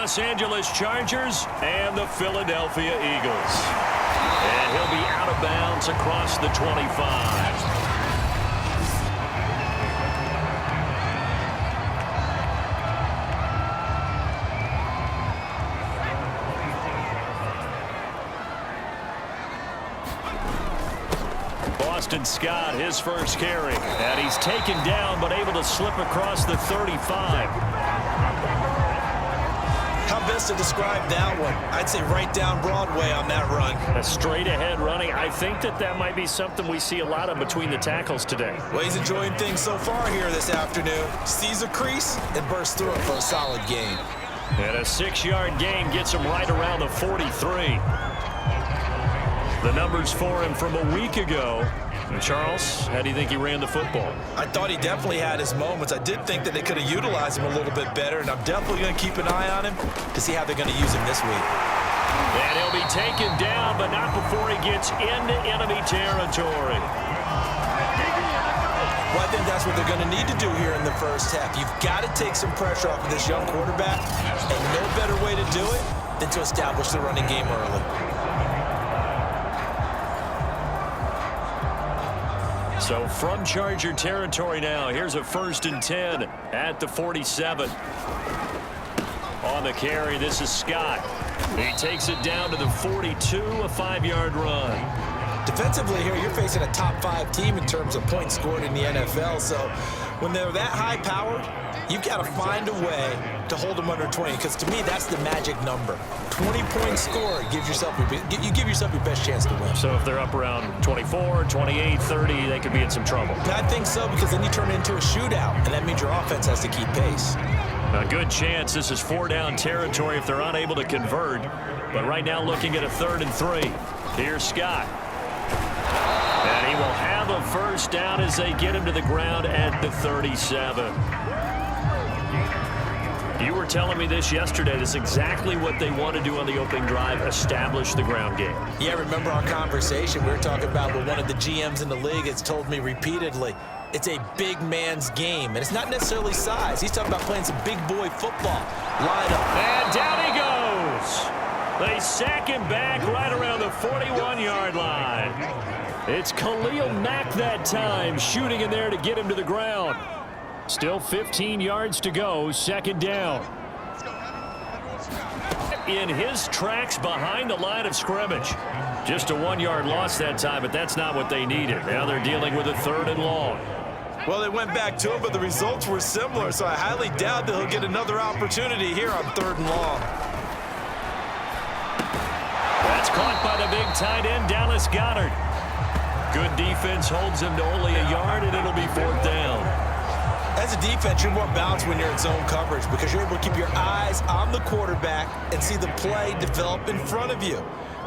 Los Angeles Chargers and the Philadelphia Eagles. And he'll be out of bounds across the 25. Boston Scott, his first carry. And he's taken down, but able to slip across the 35. How best to describe that one? I'd say right down Broadway on that run. A straight-ahead running. I think that might be something we see a lot of between the tackles today. Well, he's enjoying things so far here this afternoon. Sees a crease and bursts through it for a solid gain. And a 6-yard gain gets him right around the 43. The numbers for him from a week ago. And Charles, how do you think he ran the football? I thought he definitely had his moments. I did think that they could have utilized him a little bit better, and I'm definitely going to keep an eye on him to see how they're going to use him this week. And he'll be taken down, but not before he gets into enemy territory. Well, I think that's what they're going to need to do here in the first half. You've got to take some pressure off of this young quarterback, and no better way to do it than to establish the running game early. So from Charger territory now, here's a 1st and 10 at the 47. On the carry, this is Scott. He takes it down to the 42, a 5-yard run. Defensively here, you're facing a top 5 team in terms of points scored in the NFL. So when they're that high-powered, you've got to find a way to hold them under 20, because to me, that's the magic number. 20-point score gives yourself you give yourself your best chance to win. So if they're up around 24, 28, 30, they could be in some trouble. I think so, because then you turn it into a shootout, and that means your offense has to keep pace. A good chance this is 4-down territory if they're unable to convert. But right now looking at a 3rd and 3. Here's Scott. And he will have a 1st down as they get him to the ground at the 37. You were telling me this yesterday. This is exactly what they want to do on the opening drive, establish the ground game. Yeah, remember our conversation? We were talking about what one of the GMs in the league has told me repeatedly. It's a big man's game, and it's not necessarily size. He's talking about playing some big boy football. Line up. And down he goes. They sack him back right around the 41-yard line. It's Khalil Mack that time, shooting in there to get him to the ground. Still 15 yards to go, 2nd down. In his tracks behind the line of scrimmage. Just a 1-yard loss that time, but that's not what they needed. Now they're dealing with a 3rd and long. Well, they went back to him, but the results were similar, so I highly doubt that he'll get another opportunity here on 3rd and long. That's caught by the big tight end, Dallas Goedert. Good defense holds him to only a yard, and it'll be 4th down. As a defense, you're more balanced when you're in zone coverage because you're able to keep your eyes on the quarterback and see the play develop in front of you.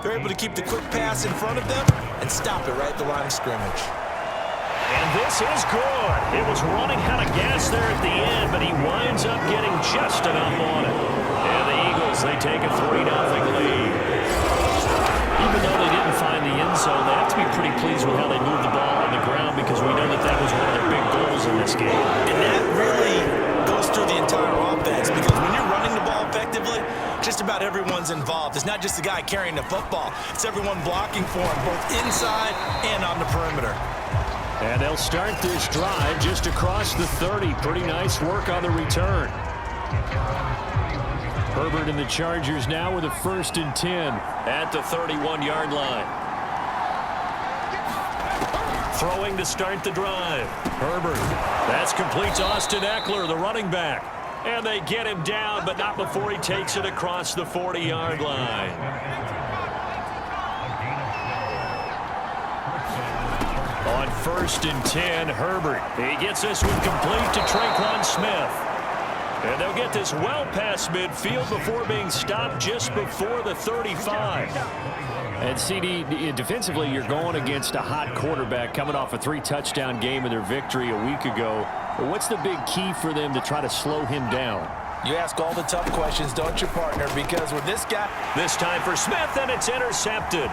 They're able to keep the quick pass in front of them and stop it right at the line of scrimmage. And this is good. It was running out of gas there at the end, but he winds up getting just enough on it. And the Eagles, they take a 3-0 lead. Even though they didn't find the end zone, they have to be pretty pleased with how they moved the ball on the ground, because we know that was one of their big goals in this game. And that really goes through the entire offense, because when you're running the ball effectively, just about everyone's involved. It's not just the guy carrying the football. It's everyone blocking for him, both inside and on the perimeter. And they'll start this drive just across the 30. Pretty nice work on the return. Herbert and the Chargers now with a 1st and 10 at the 31-yard line. Throwing to start the drive. Herbert. That's complete to Austin Eckler, the running back. And they get him down, but not before he takes it across the 40-yard line. On 1st and 10, Herbert. He gets this one complete to Tre'Quan Smith. And they'll get this well past midfield before being stopped just before the 35. And CD, defensively, you're going against a hot quarterback coming off a 3-touchdown game in their victory a week ago. What's the big key for them to try to slow him down? You ask all the tough questions, don't you, partner? Because with this guy... This time for Smith, and it's intercepted.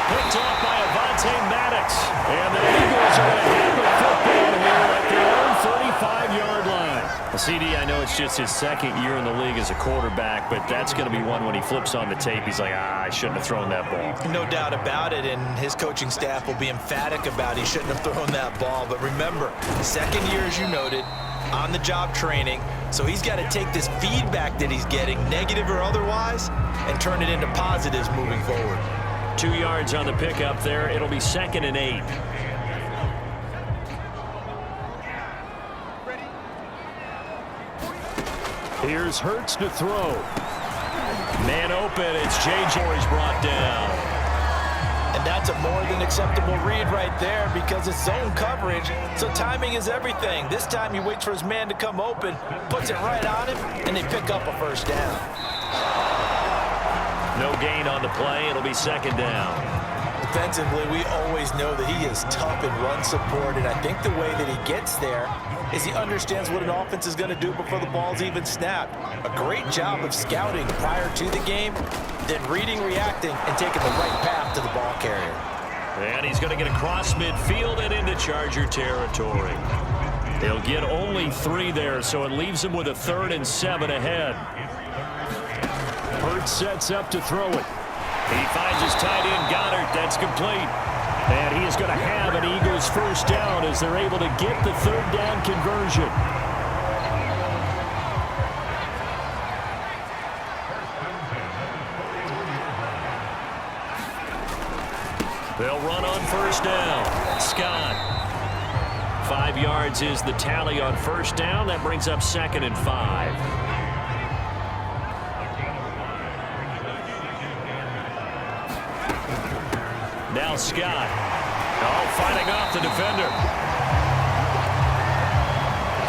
Picked off by Avonte Maddox. And the Eagles are going to have the football here at their own 35-yard line. CD, I know it's just his second year in the league as a quarterback, but that's going to be one when he flips on the tape, he's like, I shouldn't have thrown that ball. No doubt about it, and his coaching staff will be emphatic about he shouldn't have thrown that ball. But remember, second year, as you noted, on-the-job training, so he's got to take this feedback that he's getting, negative or otherwise, and turn it into positives moving forward. 2 yards on the pickup there. It'll be 2nd and 8. Here's Hurts to throw. Man open. It's J.J. brought down. And that's a more than acceptable read right there because it's zone coverage, so timing is everything. This time he waits for his man to come open, puts it right on him, and they pick up a first down. No gain on the play. It'll be 2nd down. Defensively, we always know that he is tough in run support, and I think the way that he gets there is he understands what an offense is going to do before the ball's even snapped. A great job of scouting prior to the game, then reading, reacting, and taking the right path to the ball carrier. And he's going to get across midfield and into Charger territory. He'll get only 3 there, so it leaves him with a 3rd and 7 ahead. Hurts sets up to throw it. He finds his tight end, Goddard. That's complete. And he is going to have an Eagles first down as they're able to get the 3rd down conversion. They'll run on first down. Scott. 5 yards is the tally on first down. That brings up 2nd and 5. Now Scott. Oh, fighting off the defender.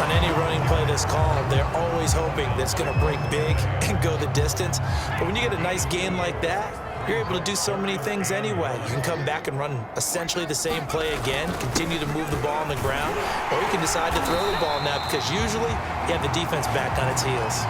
On any running play that's called, they're always hoping that it's going to break big and go the distance. But when you get a nice gain like that, you're able to do so many things anyway. You can come back and run essentially the same play again, continue to move the ball on the ground, or you can decide to throw the ball now because usually you have the defense back on its heels.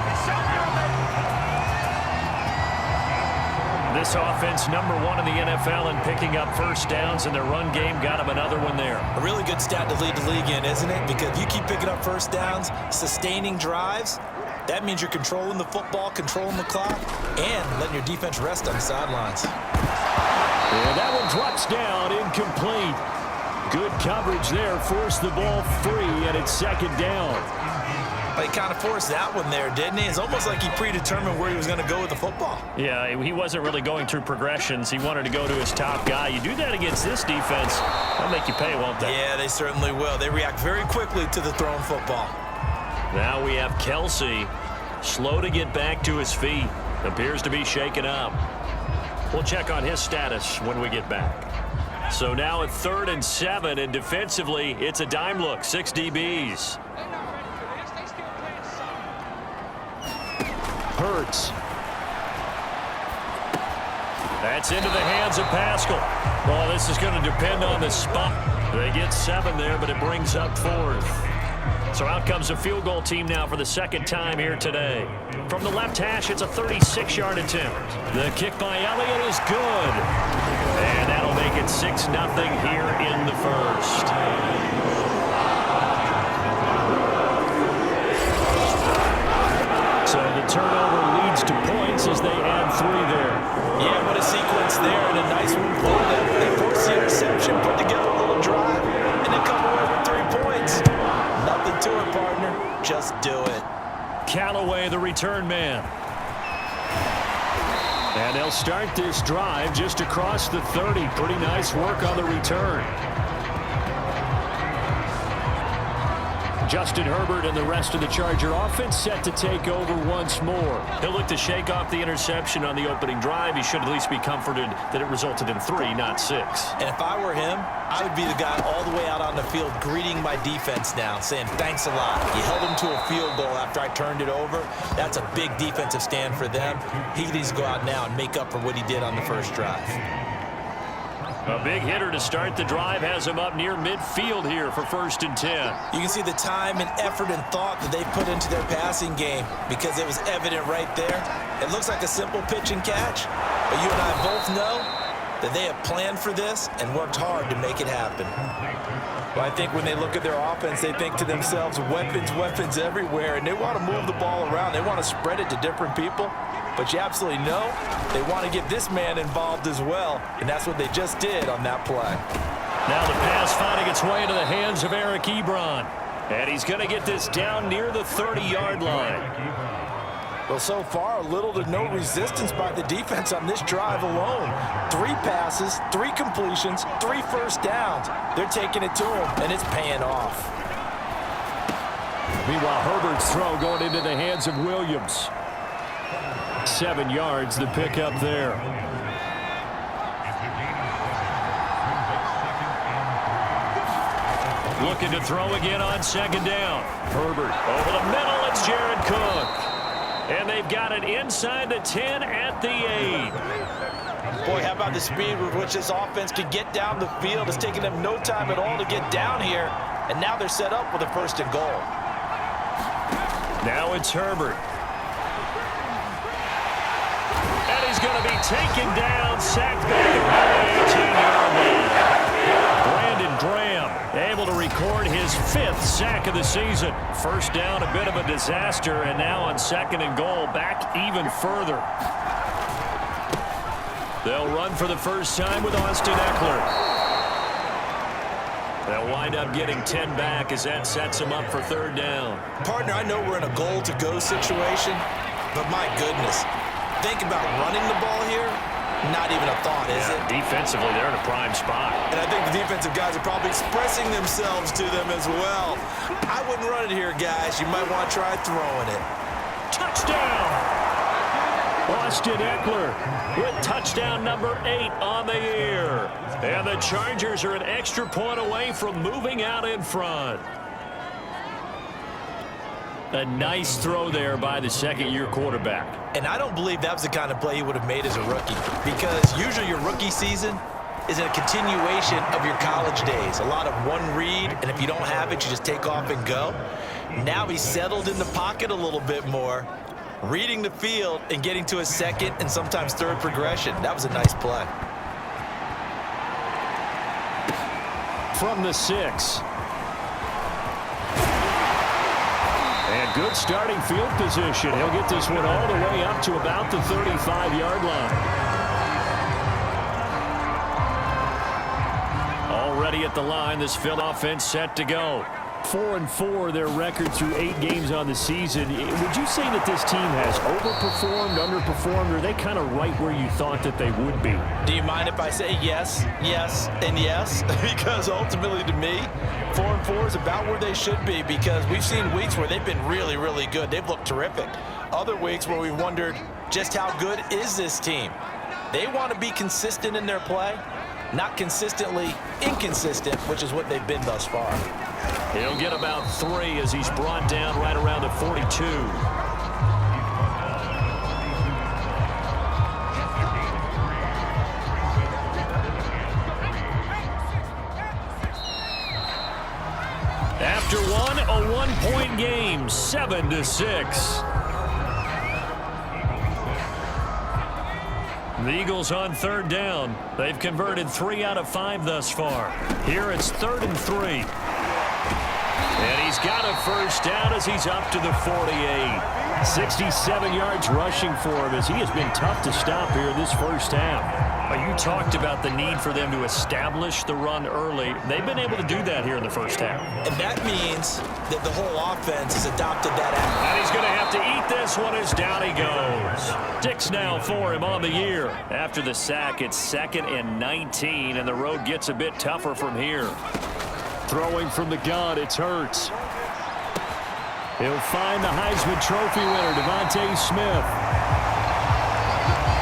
This offense, #1 in the NFL in picking up first downs, and their run game got him another one there. A really good stat to lead the league in, isn't it? Because if you keep picking up first downs, sustaining drives, that means you're controlling the football, controlling the clock, and letting your defense rest on the sidelines. Yeah, that one drops down, incomplete. Good coverage there, forced the ball free, and it's 2nd down. But he kind of forced that one there, didn't he? It's almost like he predetermined where he was going to go with the football. Yeah, he wasn't really going through progressions. He wanted to go to his top guy. You do that against this defense, they'll make you pay, won't they? Yeah, they certainly will. They react very quickly to the thrown football. Now we have Kelsey, slow to get back to his feet. Appears to be shaken up. We'll check on his status when we get back. So now at 3rd and 7, and defensively, it's a dime look, 6 DBs. Hurts. That's into the hands of Pascal. Well, this is going to depend on the spot. They get 7 there, but it brings up 4th. So out comes a field goal team now for the 2nd time here today. From the left hash, it's a 36-yard attempt. The kick by Elliott is good. And that'll make it 6-0 here in the first. So the turnover leads to points as they add 3 there. Yeah, what a sequence there, and a nice one for them. They force the interception, put together a little drive, and then come away with 3 points. Nothing to it, partner. Just do it. Callaway, the return man. And they'll start this drive just across the 30. Pretty nice work on the return. Justin Herbert and the rest of the Charger offense set to take over once more. He'll look to shake off the interception on the opening drive. He should at least be comforted that it resulted in 3, not 6. And if I were him, I would be the guy all the way out on the field greeting my defense now, saying thanks a lot. You held him to a field goal after I turned it over. That's a big defensive stand for them. He needs to go out now and make up for what he did on the first drive. A big hitter to start the drive has him up near midfield here for 1st and 10. You can see the time and effort and thought that they put into their passing game because it was evident right there. It looks like a simple pitch and catch, but you and I both know that they have planned for this and worked hard to make it happen. Well, I think when they look at their offense, they think to themselves, weapons, weapons everywhere, and they want to move the ball around. They want to spread it to different people. But you absolutely know they want to get this man involved as well, and that's what they just did on that play. Now the pass finding its way into the hands of Eric Ebron. And he's going to get this down near the 30-yard line. Well, so far, little to no resistance by the defense on this drive alone. 3 passes, 3 completions, 3 first downs. They're taking it to him, and it's paying off. Meanwhile, Herbert's throw going into the hands of Williams. 7 yards, the pickup there. Looking to throw again on second down. Herbert over the middle. It's Jared Cook. And they've got it inside the 10 at the 8. Boy, how about the speed with which this offense can get down the field? It's taking them no time at all to get down here. And now they're set up with a 1st and goal. Now it's Herbert. And he's going to be taken down, sacked back at the 18-yard line. Brandon Graham able to record his 5th sack of the season. First down, a bit of a disaster, and now on 2nd and goal, back even further. They'll run for the first time with Austin Eckler. They'll wind up getting 10 back as that sets them up for 3rd down. Partner, I know we're in a goal-to-go situation, but my goodness, think about running the ball here. Not even a thought, is it? Defensively, they're in a prime spot. And I think the defensive guys are probably expressing themselves to them as well. I wouldn't run it here, guys. You might want to try throwing it. Touchdown! Austin Eckler with touchdown number 8 on the year. And the Chargers are an extra point away from moving out in front. A nice throw there by the 2nd-year quarterback. And I don't believe that was the kind of play he would have made as a rookie, because usually your rookie season is a continuation of your college days. A lot of one read, and if you don't have it, you just take off and go. Now he's settled in the pocket a little bit more, reading the field and getting to his 2nd and sometimes 3rd progression. That was a nice play. From the 6. And good starting field position. He'll get this one all the way up to about the 35-yard line. Already at the line, this Phil offense set to go. 4-4, their record through 8 games on the season. Would you say that this team has overperformed, underperformed, or are they kind of right where you thought that they would be? Do you mind if I say yes, yes, and yes? Because ultimately to me, 4-4 is about where they should be, because we've seen weeks where they've been really, really good. They've looked terrific. Other weeks where we wondered just how good is this team. They want to be consistent in their play, not consistently inconsistent, which is what they've been thus far. He'll get about 3 as he's brought down right around the 42. After one, a one-point game, 7-6. The Eagles on 3rd down. They've converted 3 out of 5 thus far. Here it's 3rd and 3. And he's got a first down as he's up to the 48. 67 yards rushing for him as he has been tough to stop here this first half. You talked about the need for them to establish the run early. They've been able to do that here in the first half. And that means that the whole offense has adopted that attitude. And he's going to have to eat this one as down he goes. 6 now for him on the year. After the sack, it's 2nd and 19, and the road gets a bit tougher from here. Throwing from the gun, it's Hurts. He'll find the Heisman Trophy winner, Devontae Smith.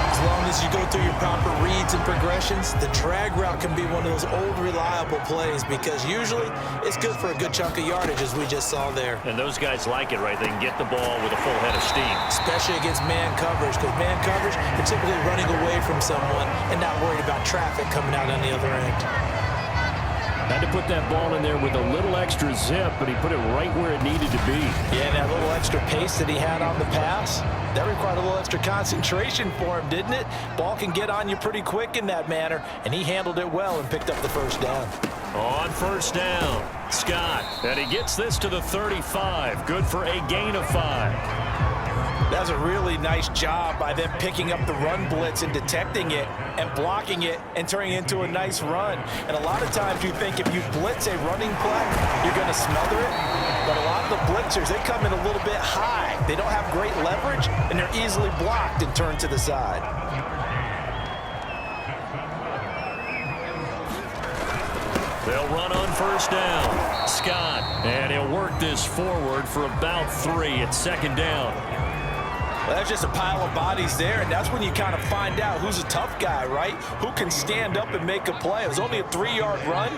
As long as you go through your proper reads and progressions, the drag route can be one of those old reliable plays, because usually it's good for a good chunk of yardage, as we just saw there. And those guys like it, right? They can get the ball with a full head of steam. Especially against man coverage, because man coverage, you're typically running away from someone and not worried about traffic coming out on the other end. Had to put that ball in there with a little extra zip, but he put it right where it needed to be. Yeah, that little extra pace that he had on the pass, that required a little extra concentration for him, didn't it? Ball can get on you pretty quick in that manner, and he handled it well and picked up the first down. On first down, Scott, and he gets this to the 35. Good for a gain of 5. That's a really nice job by them picking up the run blitz and detecting it and blocking it and turning it into a nice run. And a lot of times you think if you blitz a running play, you're going to smother it. But a lot of the blitzers, they come in a little bit high. They don't have great leverage, and they're easily blocked and turned to the side. They'll run on first down. Scott, and he'll work this forward for about 3 at second down. Well, that's just a pile of bodies there, and that's when you kind of find out who's a tough guy, right? Who can stand up and make a play. It was only a 3-yard run,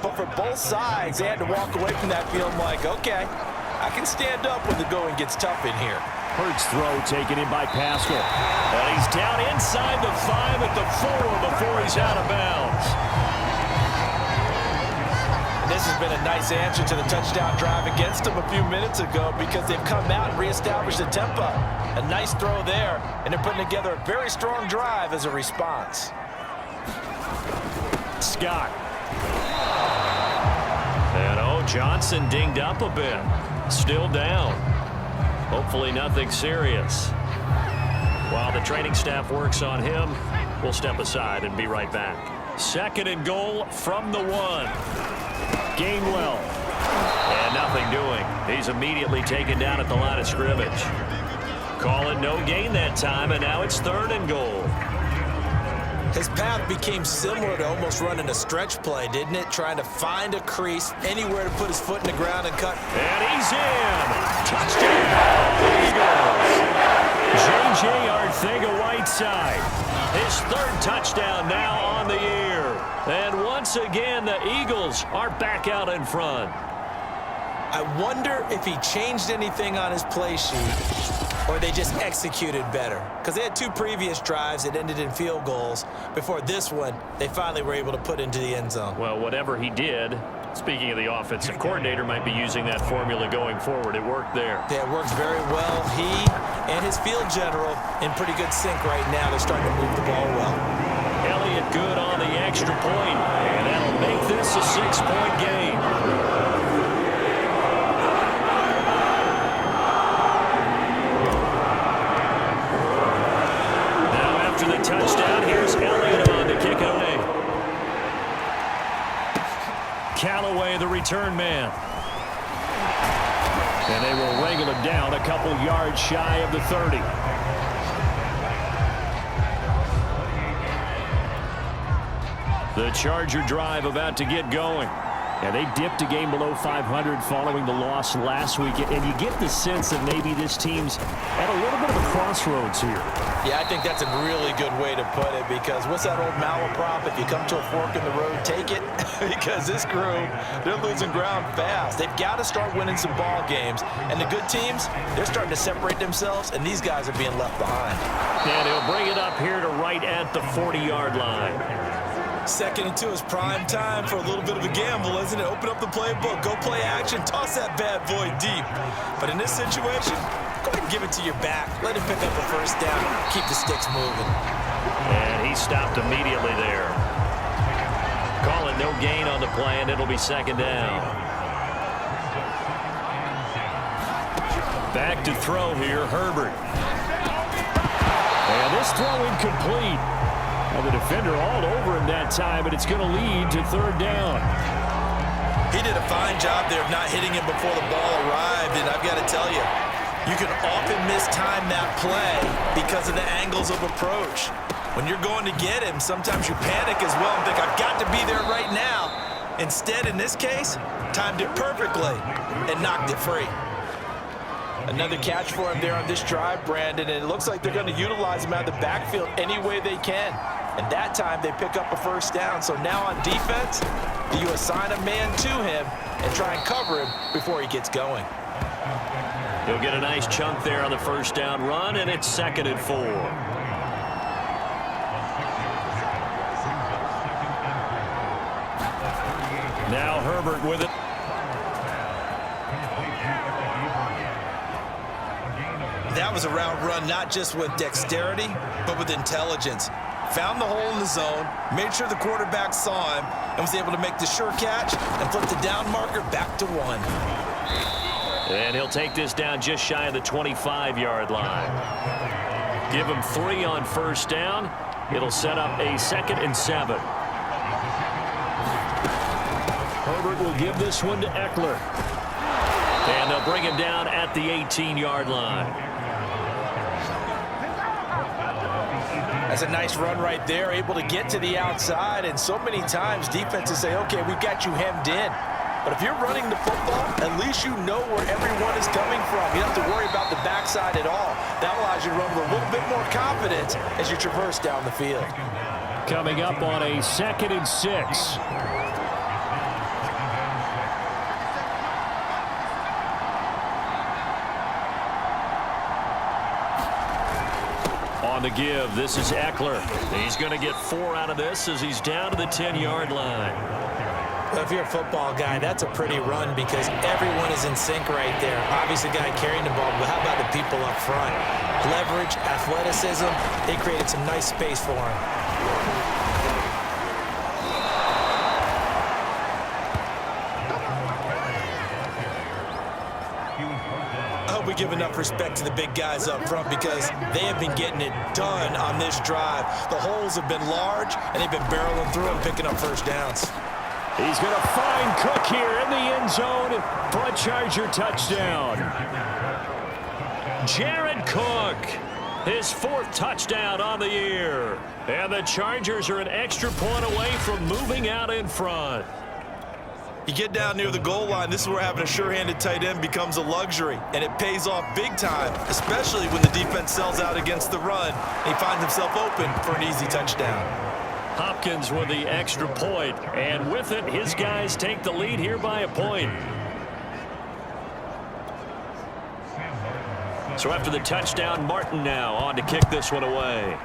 but for both sides, they had to walk away from that feeling like, okay, I can stand up when the going gets tough in here. Hurts throw taken in by Pascal. And he's down inside the 5 at the 4 before he's out of bounds. This has been a nice answer to the touchdown drive against them a few minutes ago because they've come out and reestablished the tempo. A nice throw there, and they're putting together a very strong drive as a response. Scott. And Johnson dinged up a bit. Still down. Hopefully nothing serious. While the training staff works on him, we'll step aside and be right back. 2nd and goal from the 1. Gainwell. And nothing doing. He's immediately taken down at the line of scrimmage. Call it no gain that time, and now it's 3rd and goal. His path became similar to almost running a stretch play, didn't it? Trying to find a crease, anywhere to put his foot in the ground and cut. And he's in. Touchdown, Eagles. J.J. Arcega-Whiteside. His 3rd touchdown now on the year. And once again, the Eagles are back out in front. I wonder if he changed anything on his play sheet or they just executed better. Because they had 2 previous drives that ended in field goals. Before this one, they finally were able to put into the end zone. Well, whatever he did, speaking of the offensive coordinator, might be using that formula going forward. It worked there. Yeah, it works very well. He and his field general in pretty good sync right now. They're starting to move the ball well. Elliott good on the extra point, and that'll make this a 6-point game. Now after the touchdown, here's Elliott on to kick it away. Callaway, the return man. And they will wrangle him down a couple yards shy of the 30. The Charger drive about to get going. Yeah, they dipped a game below 500 following the loss last week, and you get the sense that maybe this team's at a little bit of a crossroads here. Yeah, I think that's a really good way to put it because what's that old malaprop? If you come to a fork in the road, take it. Because this crew, they're losing ground fast. They've got to start winning some ball games. And the good teams, they're starting to separate themselves, and these guys are being left behind. And he'll bring it up here to right at the 40-yard line. 2nd and 2 is prime time for a little bit of a gamble, isn't it? Open up the playbook, go play action, toss that bad boy deep. But in this situation, go ahead and give it to your back. Let him pick up a first down. Keep the sticks moving. And he stopped immediately there. Call it no gain on the play, and it'll be 2nd down. Back to throw here, Herbert. And this throw incomplete. Well, the defender all over him that time, but it's going to lead to 3rd down. He did a fine job there of not hitting him before the ball arrived, and I've got to tell you, you can often mistime that play because of the angles of approach. When you're going to get him, sometimes you panic as well and think, I've got to be there right now. Instead, in this case, timed it perfectly and knocked it free. Another catch for him there on this drive, Brandon, and it looks like they're going to utilize him out of the backfield any way they can. And that time they pick up a first down. So now on defense, do you assign a man to him and try and cover him before he gets going? He'll get a nice chunk there on the first down run, and it's 2nd and 4. Now Herbert with it. That was a route run not just with dexterity, but with intelligence. Found the hole in the zone, made sure the quarterback saw him, and was able to make the sure catch and flip the down marker back to 1. And he'll take this down just shy of the 25-yard line. Give him 3 on first down. It'll set up a 2nd and 7. Herbert will give this one to Eckler. And they'll bring him down at the 18-yard line. That's a nice run right there, able to get to the outside, and so many times defenses say, okay, we've got you hemmed in. But if you're running the football, at least you know where everyone is coming from. You don't have to worry about the backside at all. That allows you to run with a little bit more confidence as you traverse down the field. Coming up on a 2nd and 6. On the give, this is Eckler. He's going to get 4 out of this as he's down to the 10-yard line. Well, if you're a football guy, that's a pretty run because everyone is in sync right there. Obviously, the guy carrying the ball, but how about the people up front? Leverage, athleticism, they created some nice space for him. We give enough respect to the big guys up front because they have been getting it done on this drive. The holes have been large, and they've been barreling through and picking up first downs. He's going to find Cook here in the end zone for a Charger touchdown. Jared Cook, his 4th touchdown on the year. And the Chargers are an extra point away from moving out in front. You get down near the goal line, this is where having a sure-handed tight end becomes a luxury, and it pays off big time, especially when the defense sells out against the run, and he finds himself open for an easy touchdown. Hopkins with the extra point, and with it, his guys take the lead here by a point. So after the touchdown, Martin now on to kick this one away.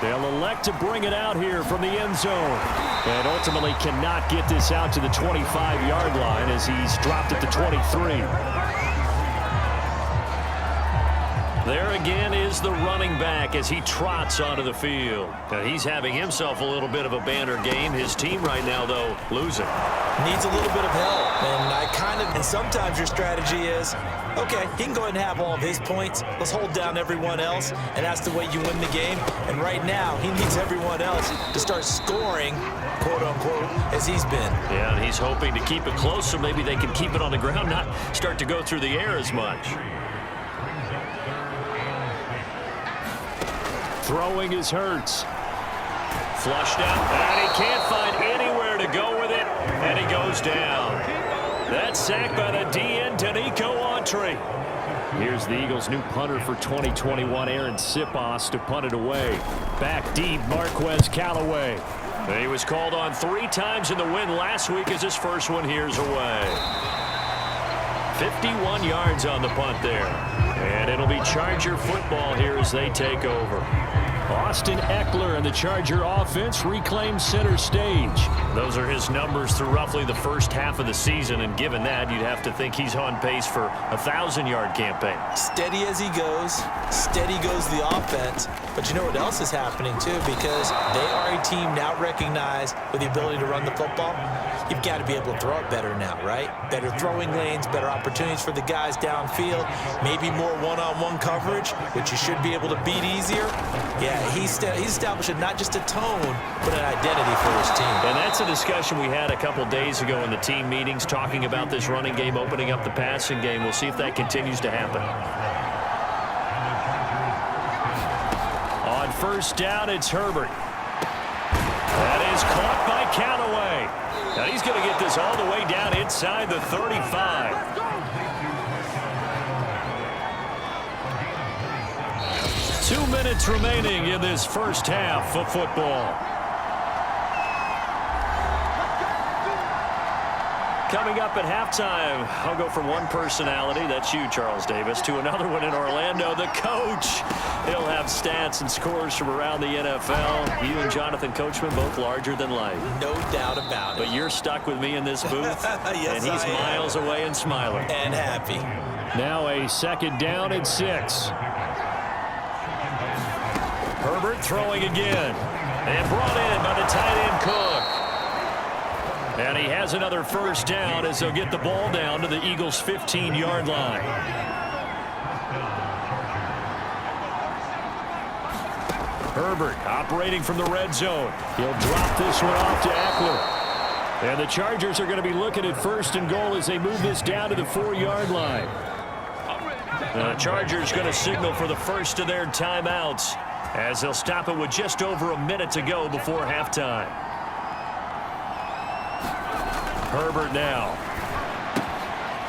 They'll elect to bring it out here from the end zone. And ultimately cannot get this out to the 25-yard line as he's dropped at the 23. There again is the running back as he trots onto the field. Now he's having himself a little bit of a banner game. His team right now, though, losing. Needs a little bit of help. And sometimes your strategy is, okay, he can go ahead and have all of his points. Let's hold down everyone else, and that's the way you win the game. And right now, he needs everyone else to start scoring, quote-unquote, as he's been. Yeah, and he's hoping to keep it close so maybe they can keep it on the ground, not start to go through the air as much. Throwing is Hurts. Flushed out, and he can't find anywhere to go with it, and he goes down. That's sacked by the DN, Danico Autry. Here's the Eagles' new punter for 2021, Aaron Sipos, to punt it away. Back deep, Marquez Callaway. He was called on 3 times in the win last week as his first one here's away. 51 yards on the punt there. And it'll be Charger football here as they take over. Austin Eckler and the Charger offense reclaim center stage. Those are his numbers through roughly the first half of the season, and given that, you'd have to think he's on pace for a 1,000-yard campaign. Steady as he goes, steady goes the offense. But you know what else is happening, too? Because they are a team now recognized with the ability to run the football. You've got to be able to throw it better now, right? Better throwing lanes, better opportunities for the guys downfield, maybe more one-on-one coverage, which you should be able to beat easier. Yeah, he's establishing not just a tone, but an identity for his team. And that's a discussion we had a couple days ago in the team meetings, talking about this running game, opening up the passing game. We'll see if that continues to happen. On first down, it's Herbert. That is caught by Callaway. Now he's going to get this all the way down inside the 35. Two minutes remaining in this first half of football. Coming up at halftime, I'll go from one personality, that's you, Charles Davis, to another one in Orlando, the coach. He'll have stats and scores from around the NFL. You and Jonathan Coachman both larger than life. No doubt about it. But you're stuck with me in this booth, yes, and he's miles away and smiling. And happy. Now a second down and 6. Herbert throwing again. And brought in by the tight end Cook. And he has another first down as they'll get the ball down to the Eagles' 15-yard line. Herbert operating from the red zone. He'll drop this one off to Eckler. And the Chargers are going to be looking at first and goal as they move this down to the 4-yard line. The Chargers going to signal for the first of their timeouts as they'll stop it with just over a minute to go before halftime. Herbert now.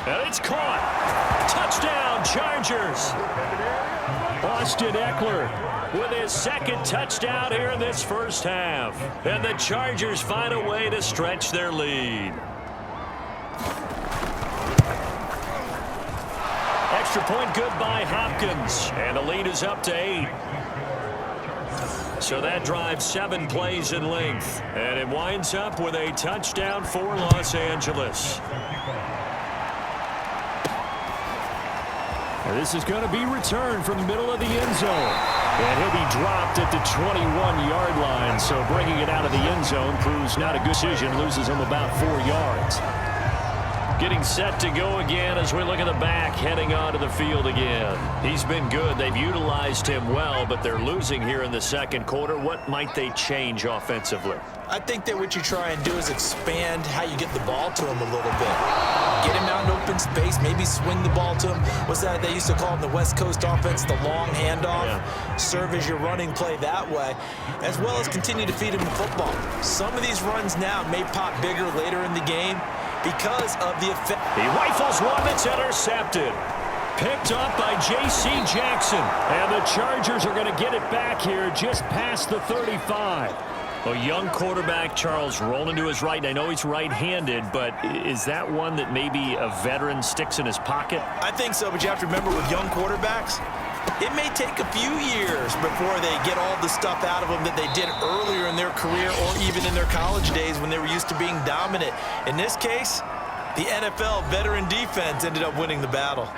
And it's caught. Touchdown, Chargers. Austin Eckler with his second touchdown here in this first half. And the Chargers find a way to stretch their lead. Extra point good by Hopkins. And the lead is up to 8. So that drives 7 plays in length. And it winds up with a touchdown for Los Angeles. And this is going to be returned from the middle of the end zone. And he'll be dropped at the 21-yard line. So bringing it out of the end zone proves not a good decision. Loses him about 4 yards. Getting set to go again as we look at the back heading onto the field again. He's been good. They've utilized him well, but they're losing here in the second quarter. What might they change offensively? I think that what you try and do is expand how you get the ball to him a little bit. Get him out in open space, maybe swing the ball to him. What's that they used to call in the West Coast offense, the long handoff? Yeah. Serve as your running play that way, as well as continue to feed him the football. Some of these runs now may pop bigger later in the game because of the effect. He rifles one that's intercepted. Picked up by J.C. Jackson. And the Chargers are going to get it back here just past the 35. A young quarterback, Charles, rolling to his right. And I know he's right-handed, but is that one that maybe a veteran sticks in his pocket? I think so, but you have to remember with young quarterbacks, it may take a few years before they get all the stuff out of them that they did earlier in their career or even in their college days when they were used to being dominant. In this case, the NFL veteran defense ended up winning the battle.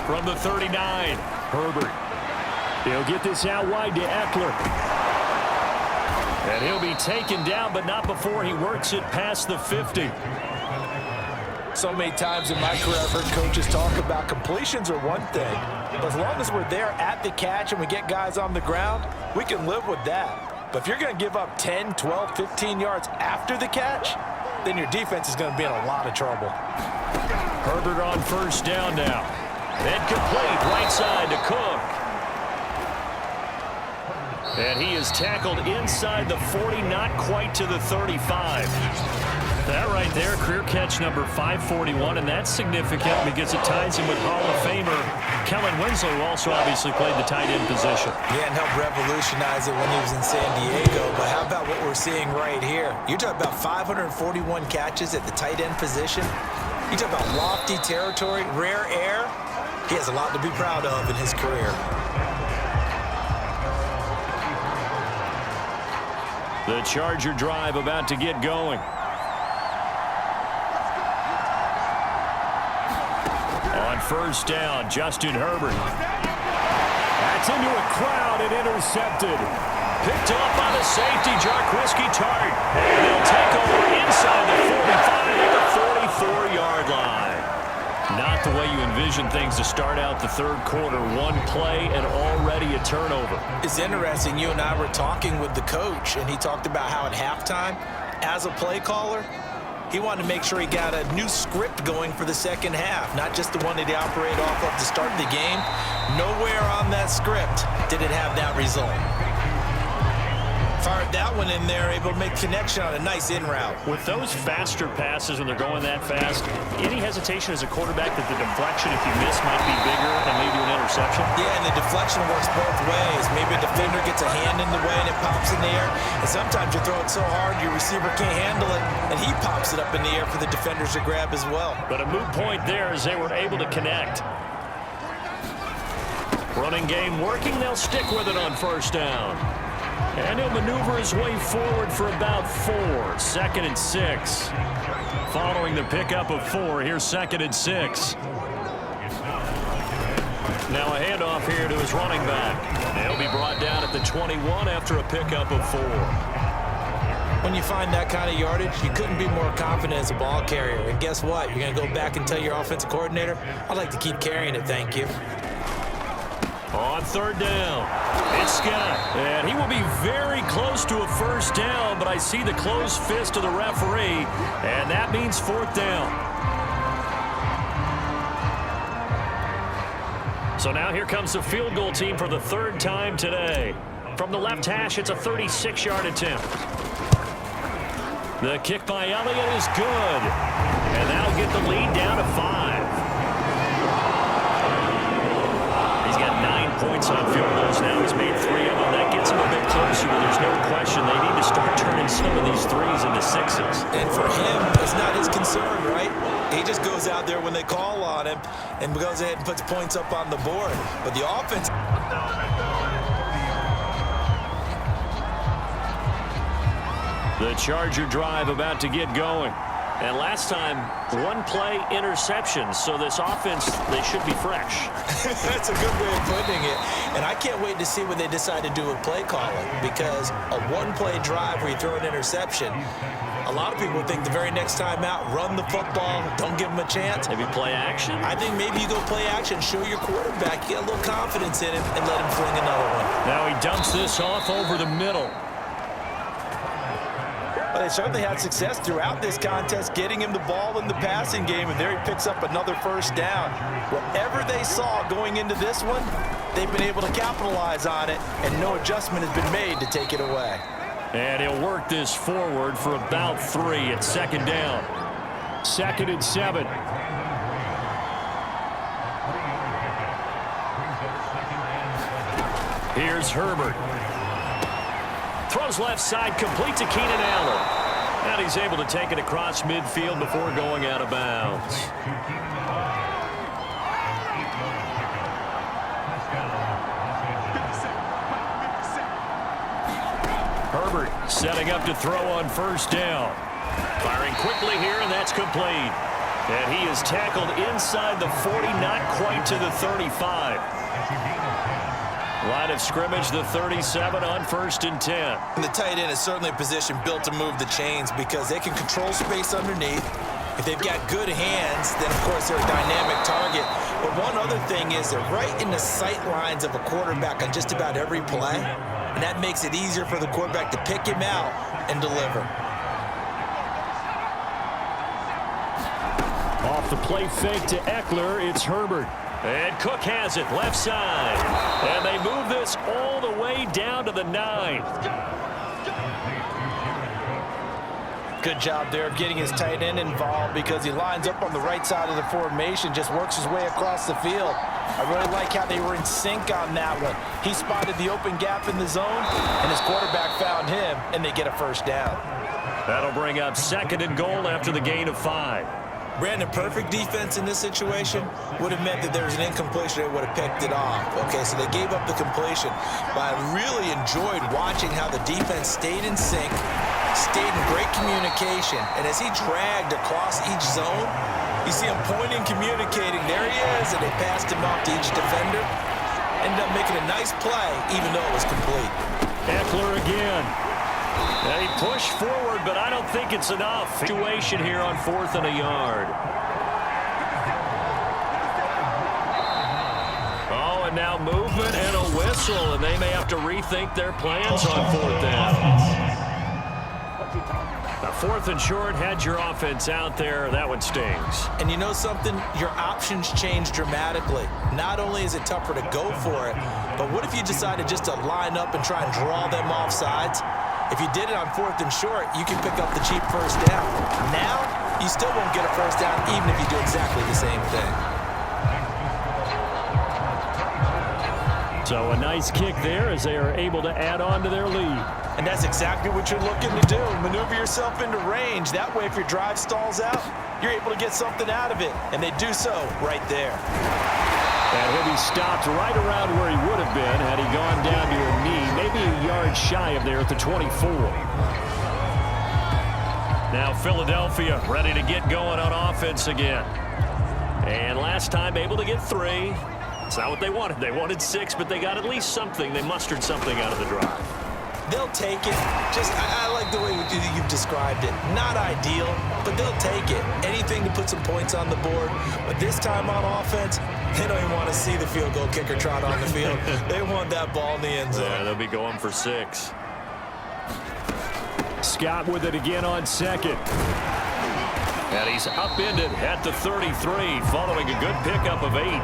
From the 39, Herbert. He'll get this out wide to Eckler. And he'll be taken down, but not before he works it past the 50. So many times in my career, I've heard coaches talk about completions are one thing. But as long as we're there at the catch and we get guys on the ground, we can live with that. But if you're going to give up 10, 12, 15 yards after the catch, then your defense is going to be in a lot of trouble. Herbert on first down now. Incomplete, right side to Cook. And he is tackled inside the 40, not quite to the 35. That right there, career catch number 541, and that's significant because it ties him with Hall of Famer Kellen Winslow, who also obviously played the tight end position. Yeah, and helped revolutionize it when he was in San Diego. But how about what we're seeing right here? You're talking about 541 catches at the tight end position. You talk about lofty territory, rare air. He has a lot to be proud of in his career. The Charger drive about to get going. On first down, Justin Herbert. That's into a crowd and intercepted. Picked up by the safety, Jarquiski Tart. And they'll take over inside the 45 at the 44-yard line. Not the way you envision things to start out the third quarter. One play and already a turnover. It's interesting. You and I were talking with the coach, and he talked about how at halftime, as a play caller, he wanted to make sure he got a new script going for the second half, not just the one that he operated off of to start the game. Nowhere on that script did it have that result. Fired that one in there, able to make connection on a nice in route. With those faster passes when they're going that fast, any hesitation as a quarterback that the deflection, if you miss, might be bigger and lead to an interception? Yeah, and the deflection works both ways. Maybe a defender gets a hand in the way and it pops in the air. And sometimes you throw it so hard your receiver can't handle it, and he pops it up in the air for the defenders to grab as well. But a moot point there as they were able to connect. Running game working. They'll stick with it on first down. And he'll maneuver his way forward for about 4. 2nd and 6. Following the pickup of 4, here's 2nd and 6. Now a handoff here to his running back. He'll be brought down at the 21 after a pickup of 4. When you find that kind of yardage, you couldn't be more confident as a ball carrier. And guess what? You're going to go back and tell your offensive coordinator, I'd like to keep carrying it, thank you. On third down, it's Scott. And he will be very close to a first down, but I see the closed fist of the referee, and that means 4th down. So now here comes the field goal team for the 3rd time today. From the left hash, it's a 36-yard attempt. The kick by Elliott is good, and that'll get the lead down to 5. Points on field goals now. He's made 3 of them. That gets him a bit closer, but there's no question they need to start turning some of these 3s into 6s. And for him, it's not his concern, right? He just goes out there when they call on him and goes ahead and puts points up on the board. But the offense... The Charger drive about to get going. And last time, 1-play interception. So this offense, they should be fresh. That's a good way of putting it. And I can't wait to see what they decide to do with play calling. Because a 1-play drive where you throw an interception, a lot of people think the very next time out, run the football, don't give them a chance. Maybe play action? I think maybe you go play action, show your quarterback, get a little confidence in him, and let him fling another one. Now he dumps this off over the middle. Well, they certainly had success throughout this contest, getting him the ball in the passing game, and there he picks up another first down. Whatever they saw going into this one, they've been able to capitalize on it, and no adjustment has been made to take it away. And he'll work this forward for about 3 at 2nd down. 2nd and 7. Here's Herbert. Throws left side, complete to Keenan Allen. And he's able to take it across midfield before going out of bounds. Herbert setting up to throw on first down. Firing quickly here, and that's complete. And he is tackled inside the 40, not quite to the 35. Line of scrimmage, the 37 on 1st and 10. And the tight end is certainly a position built to move the chains because they can control space underneath. If they've got good hands, then of course they're a dynamic target. But one other thing is they're right in the sight lines of a quarterback on just about every play. And that makes it easier for the quarterback to pick him out and deliver. Off the play fake to Eckler, it's Herbert. And Cook has it, left side. And they move this all the way down to the 9. Good job there of getting his tight end involved because he lines up on the right side of the formation, just works his way across the field. I really like how they were in sync on that one. He spotted the open gap in the zone, and his quarterback found him, and they get a first down. That'll bring up 2nd and goal after the gain of 5. Brandon, perfect defense in this situation would have meant that there was an incompletion. They would have picked it off. Okay, so they gave up the completion. But I really enjoyed watching how the defense stayed in sync, stayed in great communication. And as he dragged across each zone, you see him pointing, communicating. There he is, and they passed him off to each defender. Ended up making a nice play, even though it was complete. Eckler again. Now he pushed forward, but I don't think it's enough. Situation here on 4th and a yard. Oh, and now movement and a whistle, and they may have to rethink their plans on 4th down. Now 4th and short, had your offense out there. That one stings. And you know something? Your options change dramatically. Not only is it tougher to go for it, but what if you decided just to line up and try and draw them off sides? If you did it on 4th and short, you can pick up the cheap first down. Now, you still won't get a first down even if you do exactly the same thing. So a nice kick there as they are able to add on to their lead. And that's exactly what you're looking to do. Maneuver yourself into range. That way, if your drive stalls out, you're able to get something out of it. And they do so right there. And he'll be stopped right around where he would have been had he gone down to a knee, maybe a yard shy of there at the 24. Now Philadelphia ready to get going on offense again. And last time able to get 3. It's not what they wanted. They wanted 6, but they got at least something. They mustered something out of the drive. They'll take it. I like the way you've described it. Not ideal, but they'll take it. Anything to put some points on the board. But this time on offense, they don't even want to see the field goal kicker trot on the field. They want that ball in the end zone. Yeah, they'll be going for 6. Scott with it again on second. And he's upended at the 33 following a good pickup of 8.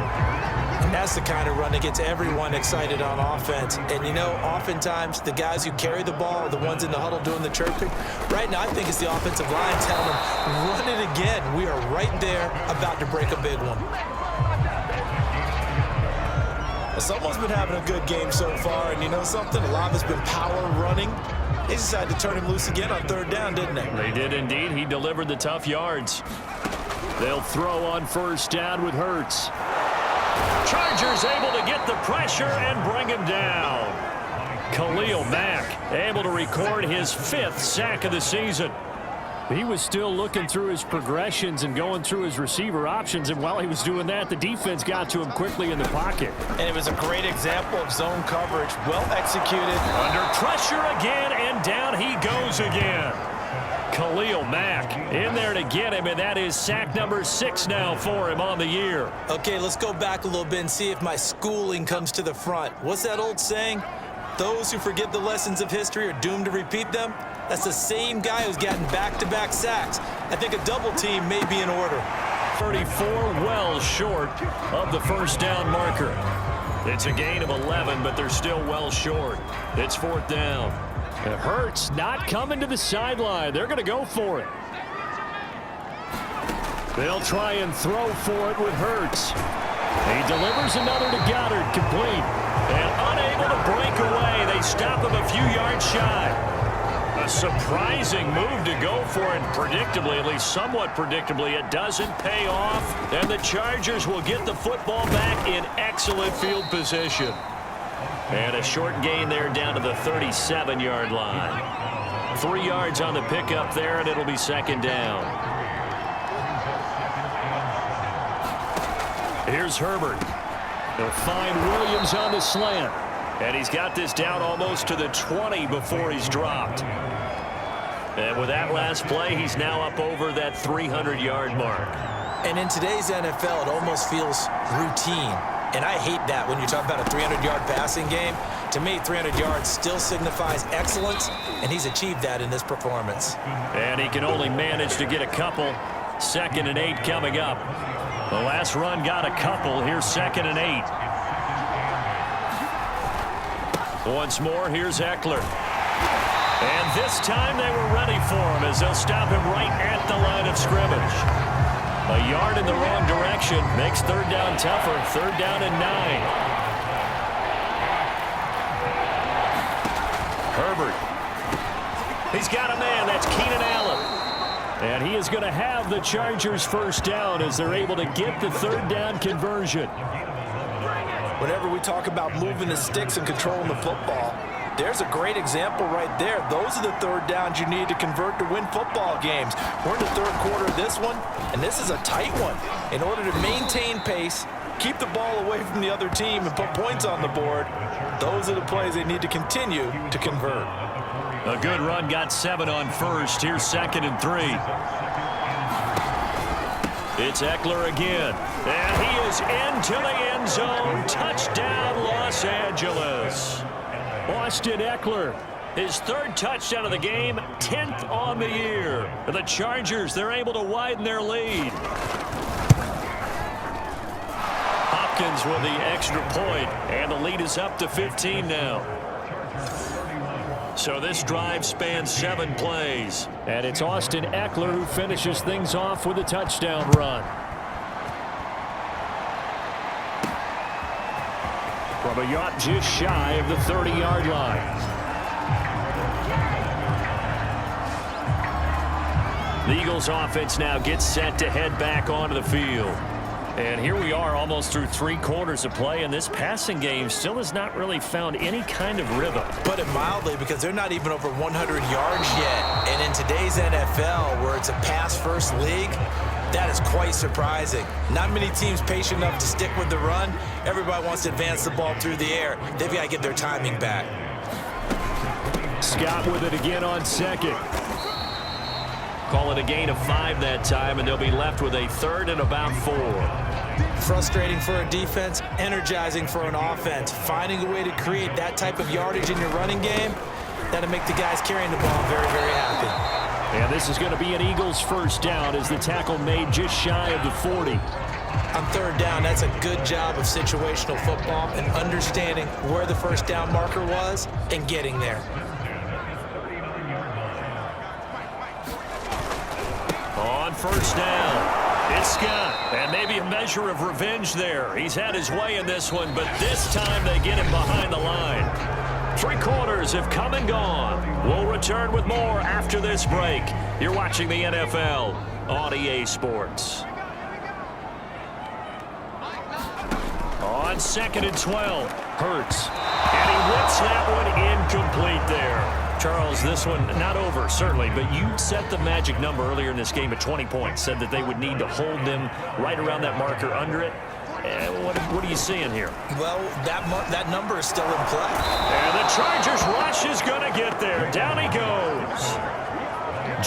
And that's the kind of run that gets everyone excited on offense. And, you know, oftentimes the guys who carry the ball are the ones in the huddle doing the chirping. Right now, I think it's the offensive line telling them, run it again. We are right there about to break a big one. Well, someone's been having a good game so far. And you know something? A lot of it's been power running. They decided to turn him loose again on 3rd down, didn't they? They did indeed. He delivered the tough yards. They'll throw on 1st down with Hurts. Chargers able to get the pressure and bring him down. Khalil Mack able to record his 5th sack of the season. He was still looking through his progressions and going through his receiver options, and while he was doing that, the defense got to him quickly in the pocket. And it was a great example of zone coverage, well executed. Under pressure again, and down he goes again. Khalil Mack in there to get him, and that is sack number 6 now for him on the year. Okay, let's go back a little bit and see if my schooling comes to the front. What's that old saying? Those who forget the lessons of history are doomed to repeat them. That's the same guy who's gotten back-to-back sacks. I think a double team may be in order. 34 well short of the 1st down marker. It's a gain of 11, but they're still well short. It's 4th down. It hurts not coming to the sideline. They're going to go for it. They'll try and throw for it with Hurts. He delivers another to Goddard, complete. And unable to break away. They stop him a few yards shy. A surprising move to go for it. Predictably, at least somewhat predictably, it doesn't pay off. And the Chargers will get the football back in excellent field position. And a short gain there down to the 37-yard line. 3 yards on the pickup there, and it'll be 2nd down. Here's Herbert. They'll find Williams on the slant. And he's got this down almost to the 20 before he's dropped. And with that last play, he's now up over that 300-yard mark. And in today's NFL, it almost feels routine. And I hate that when you talk about a 300-yard passing game. To me, 300 yards still signifies excellence, and he's achieved that in this performance. And he can only manage to get a couple. 2nd and 8 coming up. The last run got a couple. Here's 2nd and 8. Once more, here's Eckler. And this time they were ready for him as they'll stop him right at the line of scrimmage. A yard in the wrong direction makes 3rd down tougher. 3rd down and 9. Herbert. He's got a man. That's Keenan Allen. And he is going to have the Chargers 1st down as they're able to get the 3rd down conversion. Whenever we talk about moving the sticks and controlling the football, there's a great example right there. Those are the 3rd downs you need to convert to win football games. We're in the 3rd quarter of this one, and this is a tight one. In order to maintain pace, keep the ball away from the other team, and put points on the board, those are the plays they need to continue to convert. A good run got 7 on 1st. Here's 2nd and 3. It's Eckler again. And he is into the end zone. Touchdown, Los Angeles. Austin Eckler, his 3rd touchdown of the game, 10th on the year. The Chargers, they're able to widen their lead. Hopkins with the extra point, and the lead is up to 15 now. So this drive spans 7 plays. And it's Austin Eckler who finishes things off with a touchdown run. From a yard just shy of the 30-yard line. The Eagles offense now gets set to head back onto the field. And here we are almost through 3 quarters of play, and this passing game still has not really found any kind of rhythm. Put it mildly, because they're not even over 100 yards yet. And in today's NFL, where it's a pass-first league, that is quite surprising. Not many teams patient enough to stick with the run. Everybody wants to advance the ball through the air. They've got to get their timing back. Scott with it again on second. Call it a gain of 5 that time, and they'll be left with a 3rd and about 4. Frustrating for a defense, energizing for an offense. Finding a way to create that type of yardage in your running game, that'll make the guys carrying the ball very, very happy. And this is going to be an Eagles first down as the tackle made just shy of the 40. On 3rd down, that's a good job of situational football and understanding where the first down marker was and getting there. On 1st down, it's Scott, and maybe a measure of revenge there. He's had his way in this one, but this time they get him behind the line. 3 quarters have come and gone. We'll return with more after this break. You're watching the NFL on EA Sports. On 2nd and 12, Hurts, and he whips that one incomplete there. Charles, this one not over, certainly, but you set the magic number earlier in this game at 20 points, said that they would need to hold them right around that marker under it. What are you seeing here? Well, that number is still in play. And the Chargers rush is going to get there. Down he goes.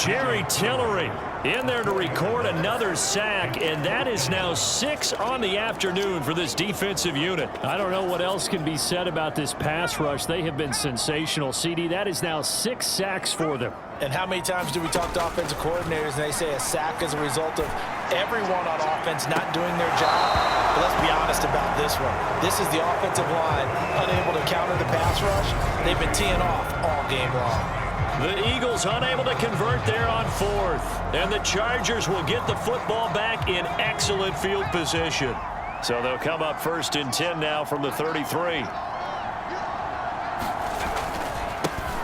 Jerry Tillery in there to record another sack, and that is now 6 on the afternoon for this defensive unit. I don't know what else can be said about this pass rush. They have been sensational, CD. That is now 6 sacks for them. And how many times do we talk to offensive coordinators and they say a sack is a result of everyone on offense not doing their job? But let's be honest about this one. This is the offensive line unable to counter the pass rush. They've been teeing off all game long. The Eagles unable to convert there on 4th. And the Chargers will get the football back in excellent field position. So they'll come up 1st and 10 now from the 33.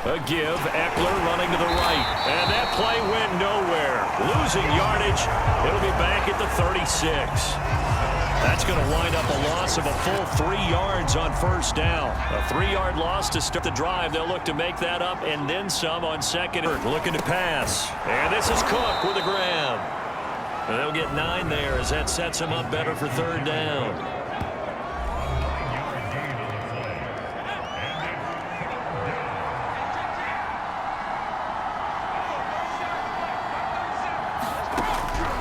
A give, Eckler running to the right. And that play went nowhere. Losing yardage. It'll be back at the 36. That's going to wind up a loss of a full 3 yards on 1st down. A 3-yard loss to start the drive. They'll look to make that up and then some on 2nd. Looking to pass. And this is Cook with a grab. And they'll get 9 there as that sets them up better for 3rd down.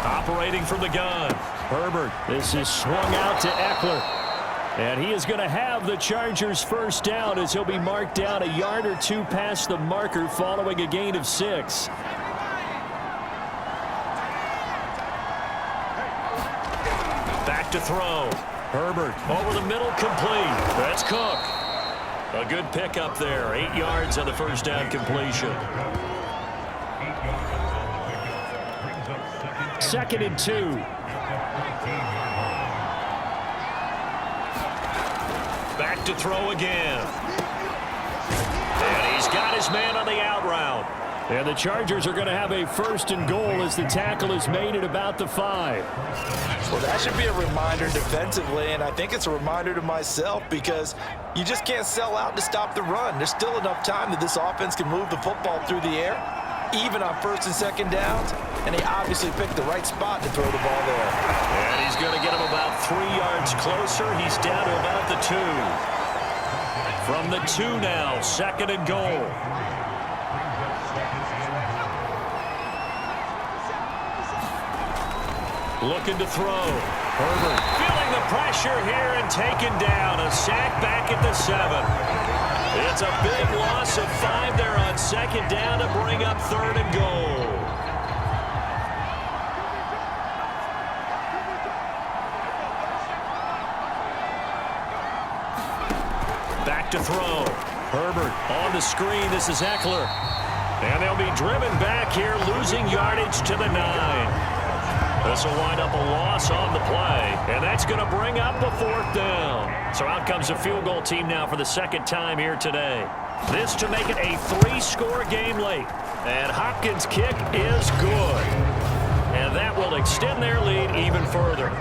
Operating from the gun. Herbert, this is swung out to Eckler. And he is going to have the Chargers first down as he'll be marked down a yard or 2 past the marker following a gain of 6. Back to throw. Herbert over the middle, complete. That's Cook. A good pickup there. 8 yards on the first down completion. 2nd and 2. Back to throw again. And he's got his man on the out route. And the Chargers are going to have a 1st and goal as the tackle is made at about the 5. Well, that should be a reminder defensively, and I think it's a reminder to myself because you just can't sell out to stop the run. There's still enough time that this offense can move the football through the air, even on 1st and 2nd downs, and they obviously picked the right spot to throw the ball there. And he's going to get him about 3 yards closer. He's down to about the 2. From the 2 now, 2nd and goal. Looking to throw. Herbert feeling the pressure here and taken down. A sack back at the 7. It's a big loss of 5 there on 2nd down to bring up 3rd and goal. Back to throw. Herbert on the screen. This is Eckler. And they'll be driven back here, losing yardage to the 9. This will wind up a loss on the play, and that's going to bring up a 4th down. So out comes a field goal team now for the 2nd time here today. This to make it a 3-score game late. And Hopkins' kick is good. And that will extend their lead even further.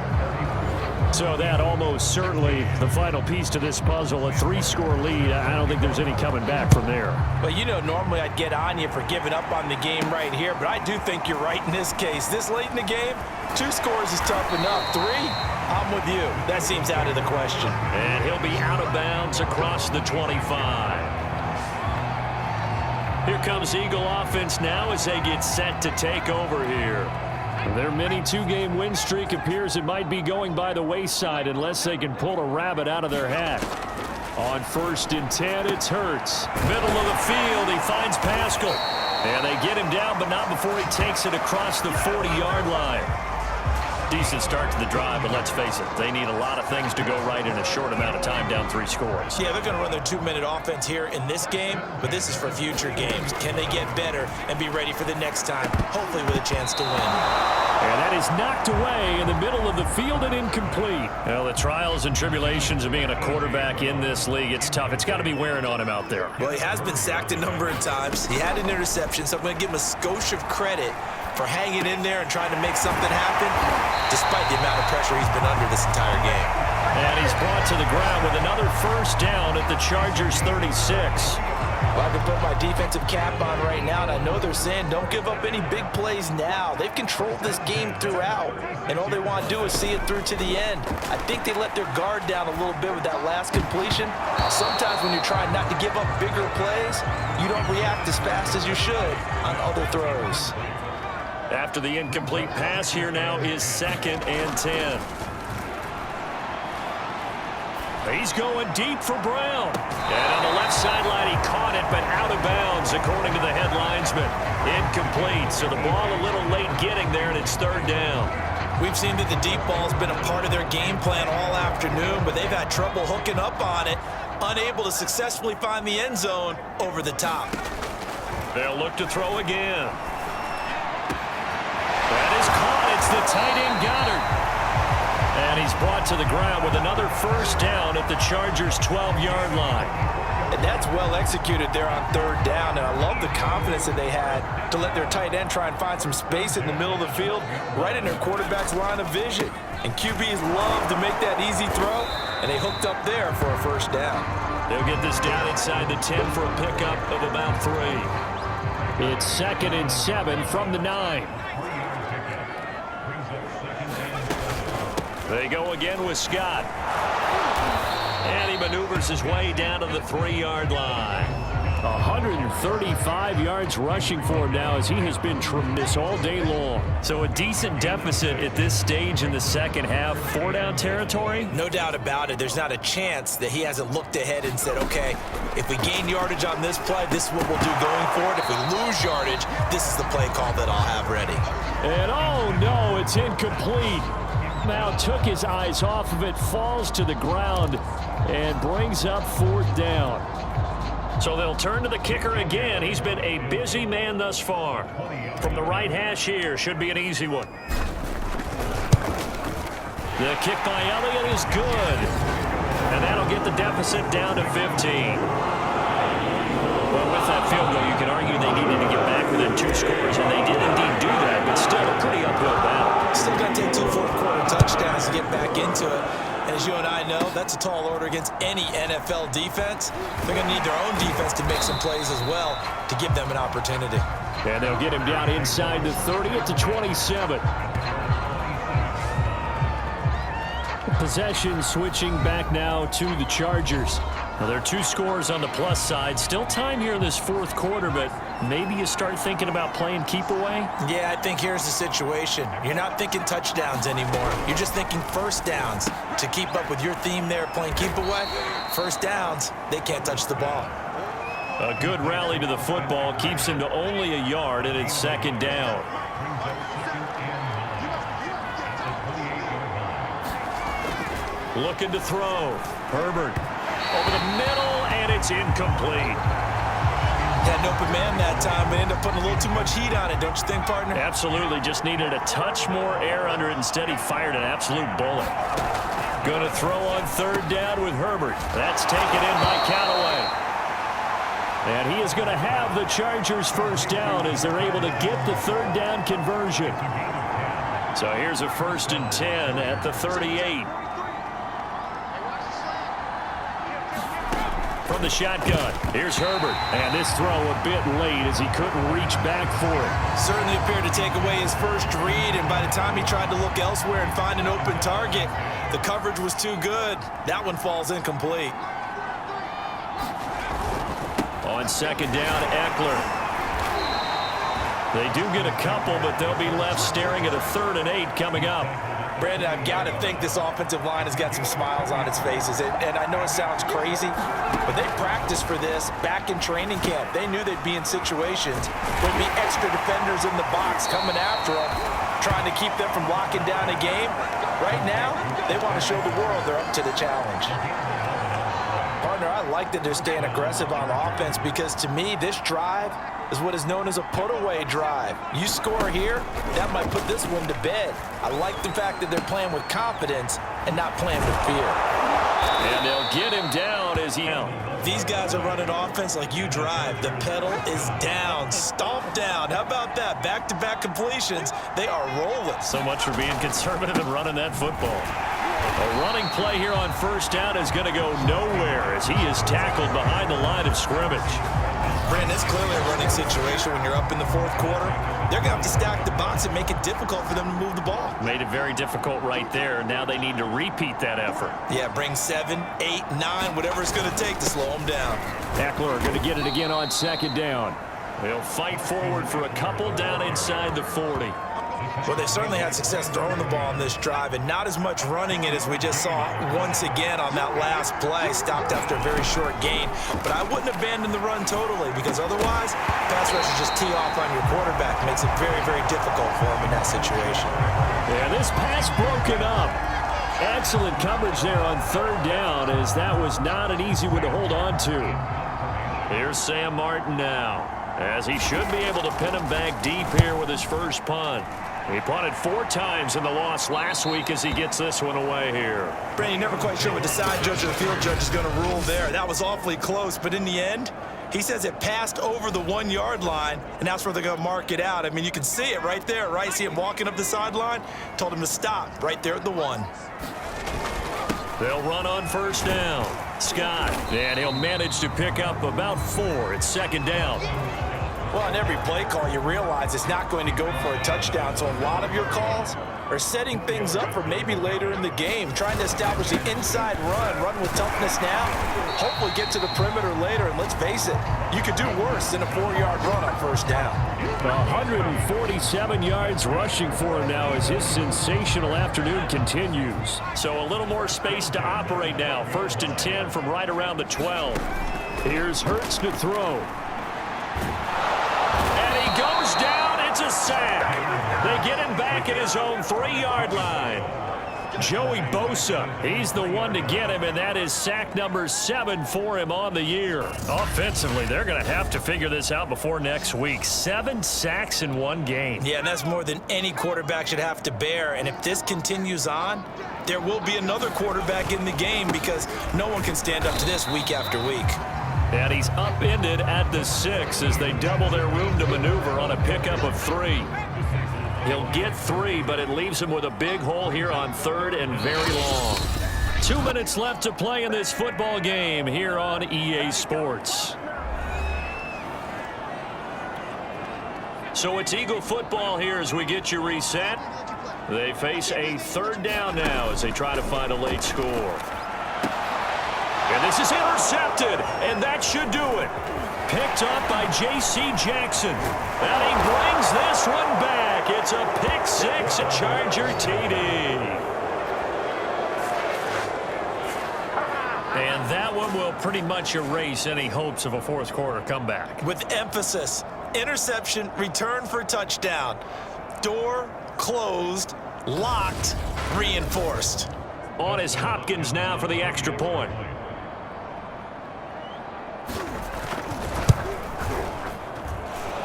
So that almost certainly the final piece to this puzzle, a 3-score lead. I don't think there's any coming back from there. Well, you know, normally I'd get on you for giving up on the game right here, but I do think you're right in this case. This late in the game, 2 scores is tough enough. 3, I'm with you. That seems out of the question. And he'll be out of bounds across the 25. Here comes Eagle offense now as they get set to take over here. Their mini 2-game win streak appears it might be going by the wayside unless they can pull a rabbit out of their hat. On 1st and 10, it's Hurts. Middle of the field, he finds Pascal. And they get him down, but not before he takes it across the 40-yard line. Decent start to the drive, but let's face it, they need a lot of things to go right in a short amount of time, down 3 scores. Yeah, they're going to run their 2-minute offense here in this game, but this is for future games. Can they get better and be ready for the next time, hopefully with a chance to win? And that is knocked away in the middle of the field and incomplete. Well, the trials and tribulations of being a quarterback in this league, it's tough. It's got to be wearing on him out there. Well, he has been sacked a number of times. He had an interception, so I'm going to give him a skosh of credit for hanging in there and trying to make something happen, despite the amount of pressure he's been under this entire game. And he's brought to the ground with another 1st down at the Chargers 36. Well, I can put my defensive cap on right now, and I know they're saying don't give up any big plays now. They've controlled this game throughout, and all they want to do is see it through to the end. I think they let their guard down a little bit with that last completion. Sometimes when you're trying not to give up bigger plays, you don't react as fast as you should on other throws. After the incomplete pass, here now is 2nd and 10. He's going deep for Brown. And on the left sideline, he caught it, but out of bounds, according to the head linesman. Incomplete, so the ball a little late getting there, and it's 3rd down. We've seen that the deep ball's been a part of their game plan all afternoon, but they've had trouble hooking up on it, unable to successfully find the end zone over the top. They'll look to throw again. That is caught. It's the tight end Goddard. And he's brought to the ground with another 1st down at the Chargers' 12-yard line. And that's well executed there on 3rd down, and I love the confidence that they had to let their tight end try and find some space in the middle of the field, right in their quarterback's line of vision. And QBs love to make that easy throw, and they hooked up there for a 1st down. They'll get this down inside the 10 for a pickup of about 3. It's 2nd and 7 from the 9. They go again with Scott. And he maneuvers his way down to the 3-yard line. 135 yards rushing for him now as he has been tremendous all day long. So a decent deficit at this stage in the 2nd half. 4-down territory? No doubt about it. There's not a chance that he hasn't looked ahead and said, okay, if we gain yardage on this play, this is what we'll do going forward. If we lose yardage, this is the play call that I'll have ready. And oh no, it's incomplete. Now took his eyes off of it, falls to the ground, and brings up 4th down. So they'll turn to the kicker again. He's been a busy man thus far. From the right hash here, should be an easy one. The kick by Elliott is good. And that'll get the deficit down to 15. Well, with that field goal, you can argue they needed to get back within 2 scores, and they did indeed do that, but still a pretty uphill battle. Still got to take 2 fourth-quarter touchdowns to get back into it. And as you and I know, that's a tall order against any NFL defense. They're going to need their own defense to make some plays as well to give them an opportunity. And they'll get him down inside the 30 at the 27. Possession switching back now to the Chargers. Well, there are 2 scores on the plus side. Still time here in this 4th quarter, but maybe you start thinking about playing keep away? Yeah, I think here's the situation. You're not thinking touchdowns anymore. You're just thinking 1st downs. To keep up with your theme there, playing keep away, 1st downs, they can't touch the ball. A good rally to the football keeps him to only a yard, and it's 2nd down. Looking to throw. Herbert over the middle, and and it's incomplete. Had an open man that time, but ended up putting a little too much heat on it, don't you think, partner? Absolutely. Just needed a touch more air under it. Instead, he fired an absolute bullet. Going to throw on third down with Herbert. That's taken in by Callaway. And he is going to have the Chargers first down as they're able to get the third down conversion. So here's a 1st and 10 at the 38. From the shotgun, here's Herbert. And this throw a bit late as he couldn't reach back for it. Certainly appeared to take away his first read, and by the time he tried to look elsewhere and find an open target, the coverage was too good. That one falls incomplete. On second down, Eckler. They do get a couple, but they'll be left staring at a 3rd and 8 coming up. Brandon, I've got to think this offensive line has got some smiles on its faces. And I know it sounds crazy, but they practiced for this back in training camp. They knew they'd be in situations where there'd be extra defenders in the box coming after them, trying to keep them from locking down a game. Right now, they want to show the world they're up to the challenge. Partner, I like that they're staying aggressive on offense because, to me, this drive is what is known as a put-away drive. You score here, that might put this one to bed. I like the fact that they're playing with confidence and not playing with fear. And they'll get him down as he out. These guys are running offense like you drive. The pedal is down, stomped down. How about that? Back-to-back completions. They are rolling. So much for being conservative and running that football. A running play here on first down is going to go nowhere as he is tackled behind the line of scrimmage. Brandon, it's clearly a running situation when you're up in the 4th quarter. They're going to have to stack the box and make it difficult for them to move the ball. Made it very difficult right there. Now they need to repeat that effort. Yeah, bring 7, 8, 9, whatever it's going to take to slow them down. Eckler going to get it again on second down. They'll fight forward for a couple down inside the 40. Well, they certainly had success throwing the ball on this drive, and not as much running it as we just saw once again on that last play. Stopped after a very short gain. But I wouldn't abandon the run totally, because otherwise, pass rushers just tee off on your quarterback. Makes it very, very difficult for him in that situation. Yeah, this pass broken up. Excellent coverage there on third down, as that was not an easy one to hold on to. Here's Sam Martin now, as he should be able to pin him back deep here with his first punt. He punted 4 times in the loss last week as he gets this one away here. Brandon, you're never quite sure what the side judge or the field judge is going to rule there. That was awfully close, but in the end, he says it passed over the 1-yard line, and that's where they're going to mark it out. I mean, you can see it right there, right? See him walking up the sideline? Told him to stop right there at the 1. They'll run on first down. Scott, and he'll manage to pick up about 4 at second down. Well, on every play call, you realize it's not going to go for a touchdown, so a lot of your calls are setting things up for maybe later in the game, trying to establish the inside run with toughness now, hopefully get to the perimeter later, and let's face it, you could do worse than a 4-yard run on first down. 147 yards rushing for him now as his sensational afternoon continues. So a little more space to operate now. 1st and 10 from right around the 12. Here's Hurts to throw. Goes down, it's a sack. They get him back at his own 3-yard line. Joey Bosa, he's the one to get him, and that is sack number 7 for him on the year. Offensively, they're going to have to figure this out before next week. 7 sacks in 1 game. Yeah, and that's more than any quarterback should have to bear, and if this continues on, there will be another quarterback in the game because no one can stand up to this week after week. And he's upended at the 6 as they double their room to maneuver on a pickup of 3. He'll get 3, but it leaves him with a big hole here on 3rd and very long. 2 minutes left to play in this football game here on EA Sports. So it's Eagle football here as we get you reset. They face a 3rd down now as they try to find a late score. And this is intercepted, and that should do it. Picked up by J.C. Jackson. And he brings this one back. It's a pick 6, a Charger TD. And that one will pretty much erase any hopes of a 4th quarter comeback. With emphasis, interception, return for touchdown. Door closed, locked, reinforced. On is Hopkins now for the extra point.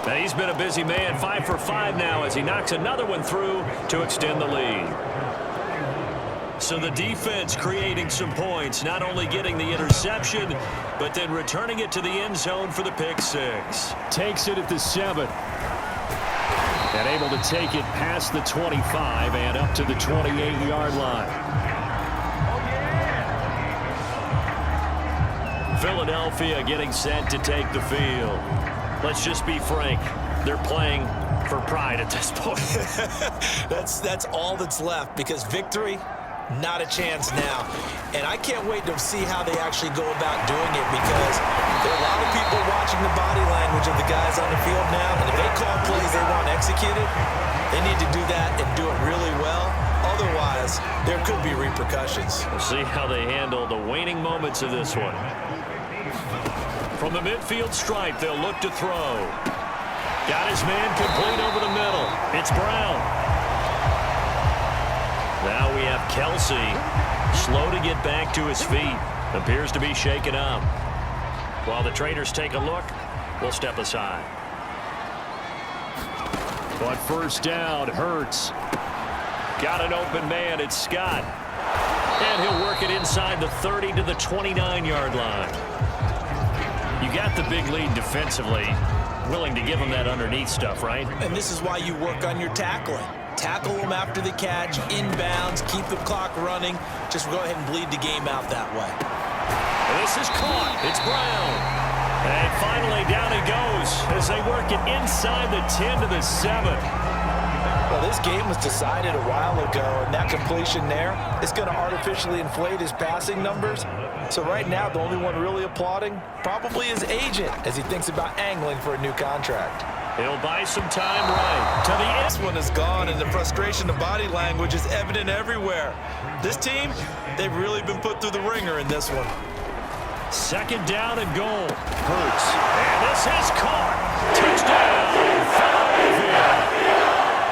Now he's been a busy man, 5 for 5 now as he knocks another one through to extend the lead. So the defense creating some points, not only getting the interception, but then returning it to the end zone for the pick six. Takes it at the 7. And able to take it past the 25 and up to the 28-yard line. Philadelphia getting set to take the field. Let's just be frank. They're playing for pride at this point. That's all that's left, because victory, not a chance now. And I can't wait to see how they actually go about doing it, because there are a lot of people watching the body language of the guys on the field now, and if they call plays they want executed, they need to do that and do it really well. Otherwise, there could be repercussions. We'll see how they handle the waning moments of this one. From the midfield stripe, they'll look to throw. Got his man complete over the middle. It's Brown. Now we have Kelsey, slow to get back to his feet. Appears to be shaken up. While the traders take a look, we'll step aside. But first down, Hurts. Got an open man, it's Scott. And he'll work it inside the 30 to the 29-yard line. You got the big lead defensively. Willing to give him that underneath stuff, right? And this is why you work on your tackling. Tackle them after the catch, inbounds, keep the clock running. Just go ahead and bleed the game out that way. And this is caught. It's Brown. And finally down he goes as they work it inside the 10 to the 7. Well, this game was decided a while ago, and that completion there is going to artificially inflate his passing numbers. So right now, the only one really applauding probably his agent as he thinks about angling for a new contract. He'll buy some time right to the end. This one is gone, and the frustration of body language is evident everywhere. This team, they've really been put through the ringer in this one. Second down and goal. Hurts. And this is caught. Touchdown, Philadelphia.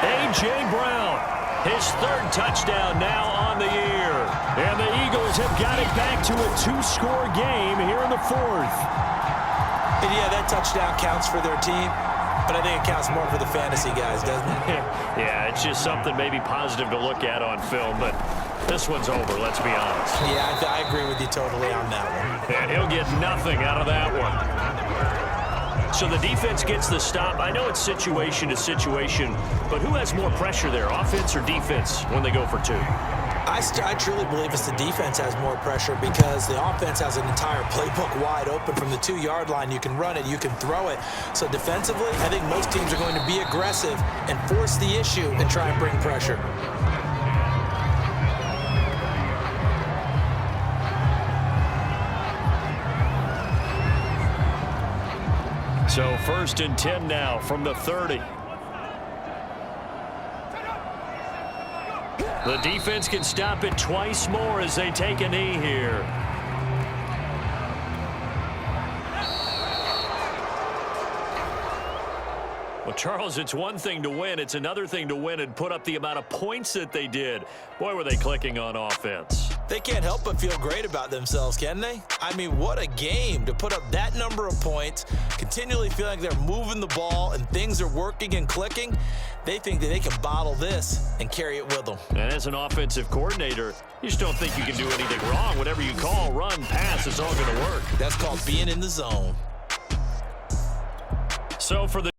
A.J. Brown, his third touchdown now on the year. And the Eagles have got it back to a 2-score game here in the 4th. And yeah, that touchdown counts for their team, but I think it counts more for the fantasy guys, doesn't it? Yeah, it's just something maybe positive to look at on film, but this one's over, let's be honest. Yeah, I agree with you totally on that one. And he'll get nothing out of that one. So the defense gets the stop. I know it's situation to situation, but who has more pressure there, offense or defense, when they go for 2? I truly believe it's the defense has more pressure, because the offense has an entire playbook wide open from the 2-yard line. You can run it, you can throw it. So defensively, I think most teams are going to be aggressive and force the issue and try and bring pressure. So 1st and 10 now from the 30. The defense can stop it twice more as they take a knee here. Well, Charles, it's one thing to win. It's another thing to win and put up the amount of points that they did. Boy, were they clicking on offense. They can't help but feel great about themselves, can they? I mean, what a game to put up that number of points, continually feeling like they're moving the ball and things are working and clicking. They think that they can bottle this and carry it with them. And as an offensive coordinator, you just don't think you can do anything wrong. Whatever you call, run, pass, it's all going to work. That's called being in the zone. So for the